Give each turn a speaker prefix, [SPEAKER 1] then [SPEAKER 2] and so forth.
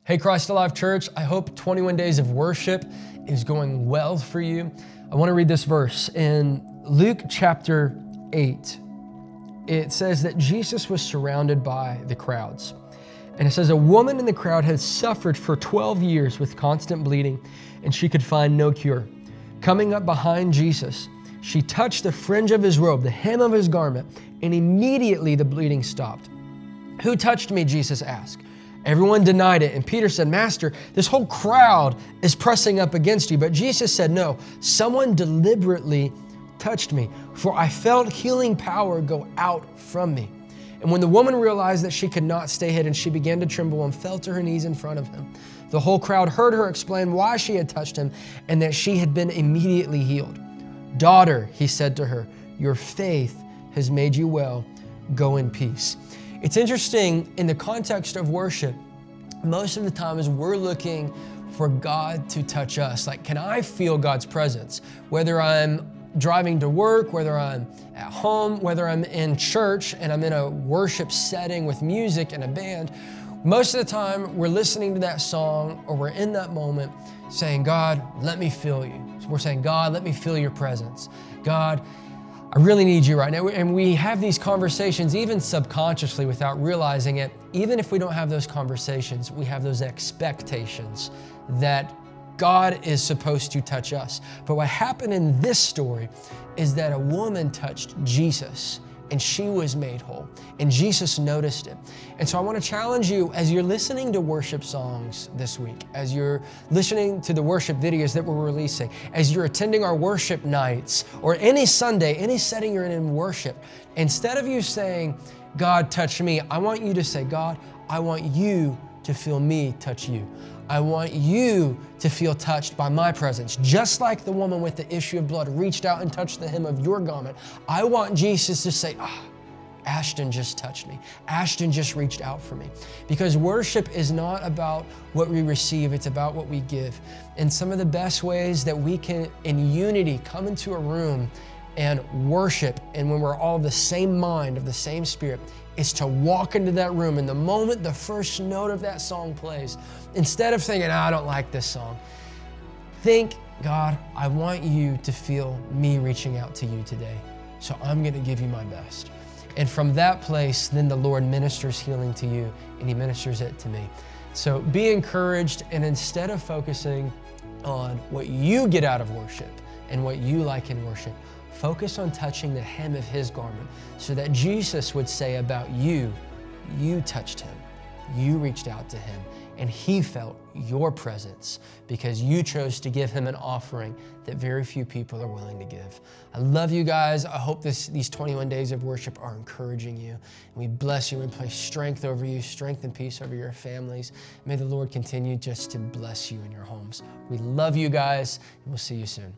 [SPEAKER 1] Hey, Christ Alive Church, I hope 21 days of worship is going well for you. I want to read this verse in Luke chapter 8. It says that Jesus was surrounded by the crowds. And it says, a woman in the crowd had suffered for 12 years with constant bleeding, and she could find no cure. Coming up behind Jesus, she touched the fringe of his robe, the hem of his garment, and immediately the bleeding stopped. Who touched me? Jesus asked. Everyone denied it, and Peter said, Master, this whole crowd is pressing up against you. But Jesus said, no, someone deliberately touched me, for I felt healing power go out from me. And when the woman realized that she could not stay hidden, she began to tremble and fell to her knees in front of him. The whole crowd heard her explain why she had touched him and that she had been immediately healed. Daughter, he said to her, your faith has made you well. Go in peace. It's interesting, in the context of worship, most of the time is we're looking for God to touch us. Like, can I feel God's presence? Whether I'm driving to work, whether I'm at home, whether I'm in church and I'm in a worship setting with music and a band, most of the time we're listening to that song or we're in that moment saying, God, let me feel you. So we're saying, God, let me feel your presence. God, I really need you right now. And we have these conversations even subconsciously without realizing it. Even if we don't have those conversations, we have those expectations that God is supposed to touch us. But what happened in this story is that a woman touched Jesus and she was made whole. And Jesus noticed it. And so I want to challenge you as you're listening to worship songs this week, as you're listening to the worship videos that we're releasing, as you're attending our worship nights, or any Sunday, any setting you're in worship, instead of you saying, God, touch me, I want you to say, God, I want you to feel me touch you. I want you to feel touched by my presence. Just like the woman with the issue of blood reached out and touched the hem of your garment, I want Jesus to say, Ashton just touched me. Ashton just reached out for me. Because worship is not about what we receive, it's about what we give. And some of the best ways that we can, in unity, come into a room and worship, and when we're all of the same mind, of the same spirit, is to walk into that room, and the moment the first note of that song plays, instead of thinking, I don't like this song, think, God, I want you to feel me reaching out to you today, so I'm gonna give you my best. And from that place, then the Lord ministers healing to you, and he ministers it to me. So be encouraged, and instead of focusing on what you get out of worship and what you like in worship, focus on touching the hem of his garment so that Jesus would say about you, you touched him, you reached out to him, and he felt your presence because you chose to give him an offering that very few people are willing to give. I love you guys. I hope these 21 days of worship are encouraging you. And we bless you and place strength over you, strength and peace over your families. May the Lord continue just to bless you in your homes. We love you guys, and we'll see you soon.